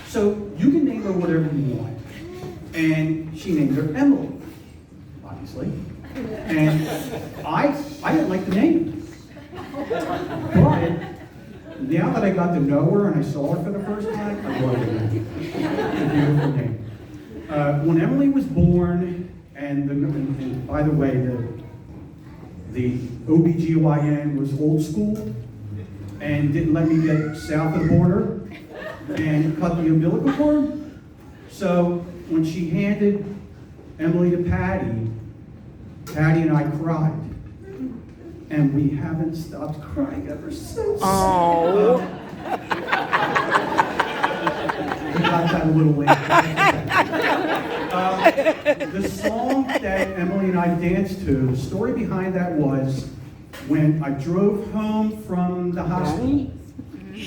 So you can name her whatever you want. And she named her Emily, obviously. And I didn't like the name. But now that I got to know her and I saw her for the first time, I love the name. It's a beautiful name. When Emily was born, and by the way, the OBGYN was old school and didn't let me get south of the border and cut the umbilical cord. So when she handed Emily to Patty, Patty and I cried. And we haven't stopped crying ever since. Oh. We got that a little late. The song that Emily and I danced to, the story behind that was when I drove home from the hospital.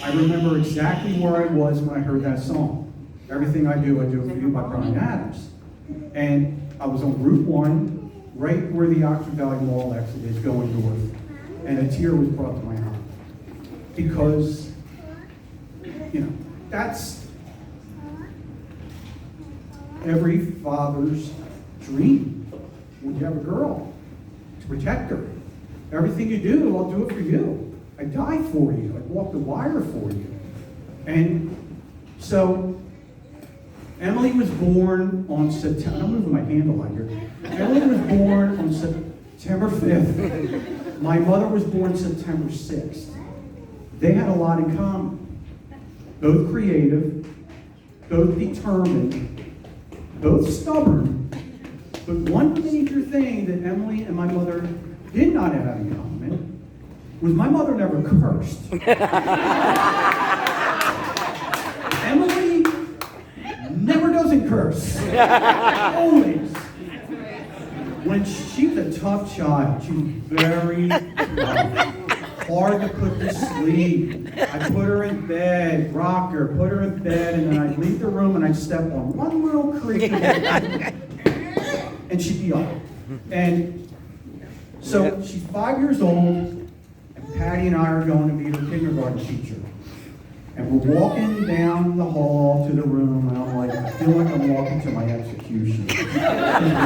I remember exactly where I was when I heard that song. Everything I Do It For You by Bryan Adams. And I was on Route 1, right where the Oxford Valley Mall exit is going north. And a tear was brought to my eye. Because, that's every father's dream when you have a girl, to protect her. Everything you do, I'll do it for you. I die for you. I walk the wire for you. And so, Emily was born on September, I'm moving my handle out here. Emily was born on September 5th. My mother was born September 6th. They had a lot in common. Both creative, both determined, both stubborn. But one major thing that Emily and my mother did not have in common was my mother never cursed. Emily never doesn't curse. Always. When she was a tough child, she was very tough. Hard to put to sleep. I'd put her in bed, rock her, put her in bed, and then I'd leave the room and I'd step on one little creak and she'd be up. And so she's 5 years old, and Patty and I are going to meet her kindergarten teacher. And we're walking down the hall to the room, and I'm like, I feel like I'm walking to my execution.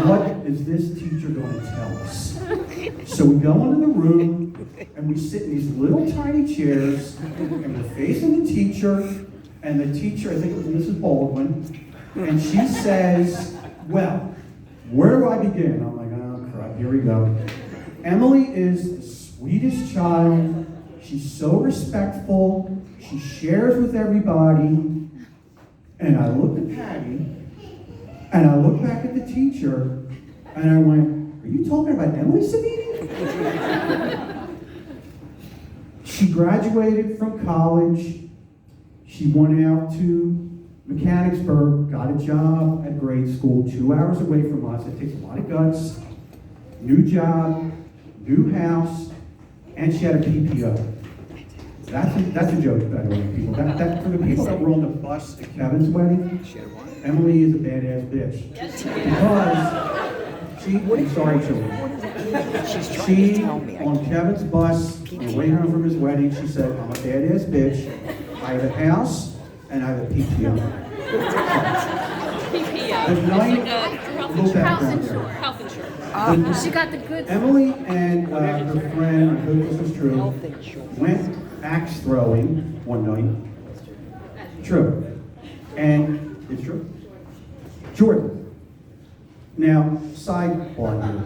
What is this teacher going to tell us? So we go into the room, and we sit in these little tiny chairs, and we're facing the teacher, and the teacher, I think it was Mrs. Baldwin, and she says, well, where do I begin? I'm like, oh crap, here we go. Emily is the sweetest child. She's so respectful. She shares with everybody. And I looked at Patty, and I looked back at the teacher, and I went, are you talking about Emily Savini? She graduated from college. She went out to Mechanicsburg, got a job at grade school 2 hours away from us. It takes a lot of guts. New job, new house, and she had a PPO. That's a joke, by the way, people. That for the people that were on the bus at Kevin's wedding, Emily is a badass bitch. Because I'm sorry, children. She, on Kevin's bus, on the way home from his wedding, she said, I'm a badass bitch. I have a house, and I have a PPO. The night, Health insurance. She got the good. Emily and her friend, I hope this is true, went axe throwing one night. True. And it's true. Jordan. Now, sidebar here.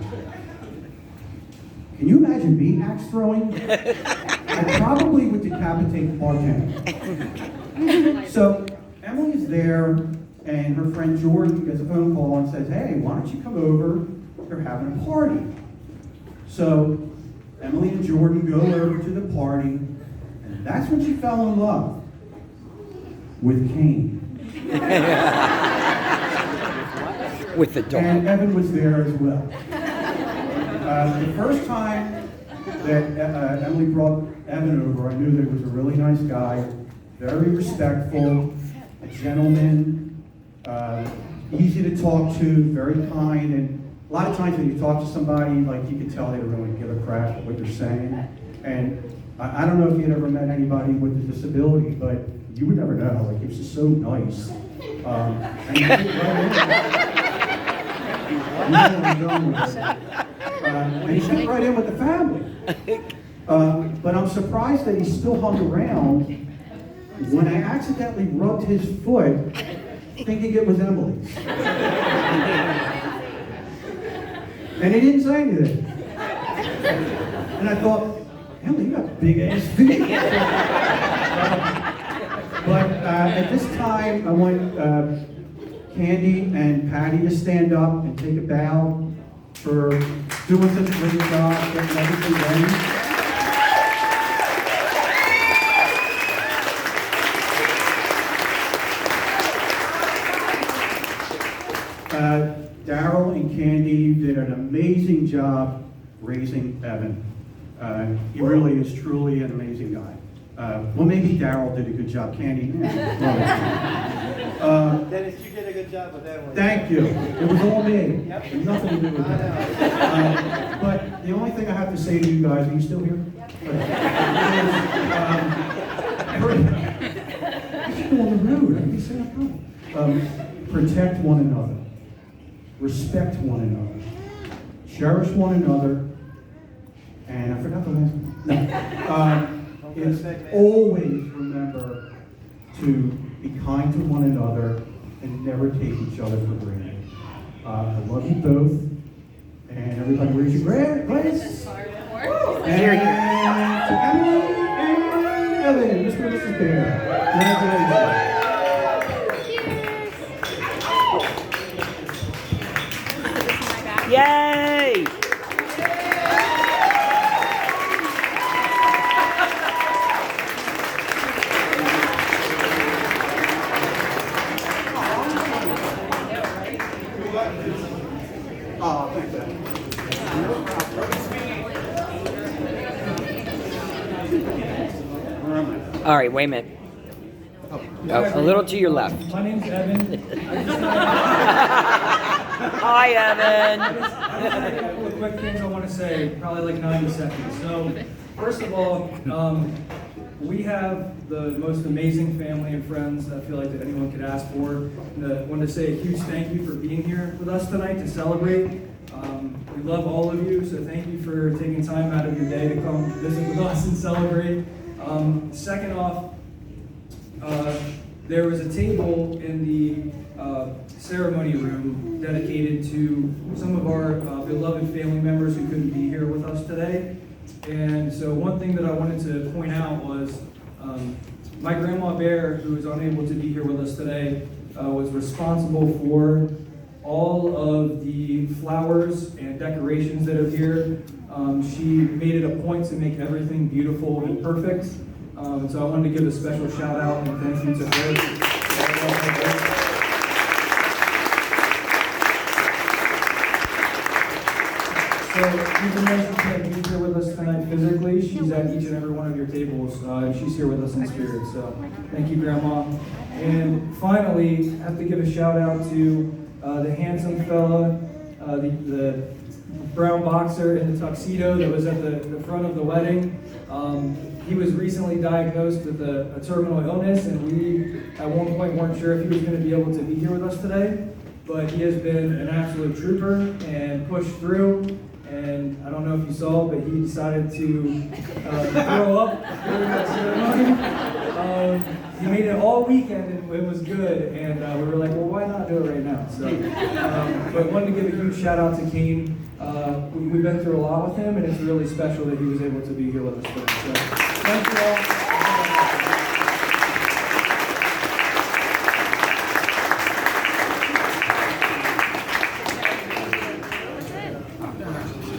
Can you imagine me axe throwing? I probably would decapitate the bartender. So, Emily is there, and her friend Jordan gets a phone call and says, hey, why don't you come over? They're having a party. So, Emily and Jordan go over to the party, and that's when she fell in love with Cain. With the dog. And Evan was there as well. The first time that Emily brought Evan over, I knew that he was a really nice guy, very respectful, a gentleman, easy to talk to, very kind, and a lot of times when you talk to somebody, like you can tell they don't really give a crap what you're saying. And I don't know if you'd ever met anybody with a disability, but you would never know, like, he was just so nice. And he fit right in. You know where I'm going with this. And he fit right in with the family. But I'm surprised that he still hung around when I accidentally rubbed his foot, thinking it was Emily's. And he didn't say anything. And I thought, Emily, you got big ass feet. But at this time, I want Candy and Patty to stand up and take a bow for doing such a great job, getting everything ready. Daryl and Candy did an amazing job raising Evan. He really is truly an amazing guy. Well, maybe Daryl did a good job. Candy, Dennis, you did a good job with that one. thank you. It was all me. Yep. Nothing to do with that. But the only thing I have to say to you guys, are you still here? You should go on the road. I can say that. Protect one another. Respect one another. Cherish one another. And I forgot the last one. No. It's always remember to be kind to one another and never take each other for granted. I love you both. And everybody raise your glass. And to Emily and Evan, Mr. and Mrs. Bear. Congratulations. Yay! Oh, thanks, Ed. Where am I? All right, wait a minute. Oh, a little to your left. My name's Evan. Hi, Evan. I just have a couple of quick things I want to say, probably like 90 seconds. So, first of all, we have the most amazing family and friends I feel like that anyone could ask for. And I want to say a huge thank you for being here with us tonight to celebrate. We love all of you, so thank you for taking time out of your day to come visit with us and celebrate. Second off, there was a table in the ceremony room dedicated to some of our beloved family members who couldn't be here with us today. And so one thing that I wanted to point out was my grandma Bear, who is unable to be here with us today, was responsible for all of the flowers and decorations that are here. She made it a point to make everything beautiful and perfect. So I wanted to give a special shout out and thank you to her. So even though she can't be here with us tonight physically, she's at each and every one of your tables, and she's here with us in spirit. So thank you, Grandma. And finally, I have to give a shout out to the handsome fella, the brown boxer in the tuxedo that was at the front of the wedding. He was recently diagnosed with a terminal illness, and we at one point weren't sure if he was going to be able to be here with us today. But he has been an absolute trooper and pushed through. And I don't know if you saw, but he decided to throw up during that ceremony. He made it all weekend and it was good. And we were like, well, why not do it right now? So, but wanted to give a huge shout out to Kane. We've been through a lot with him, and it's really special that he was able to be here with us today. So, thank you all.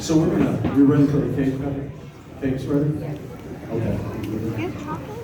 So you're ready for the cake cutting? Cake's ready? Okay. You have chocolate?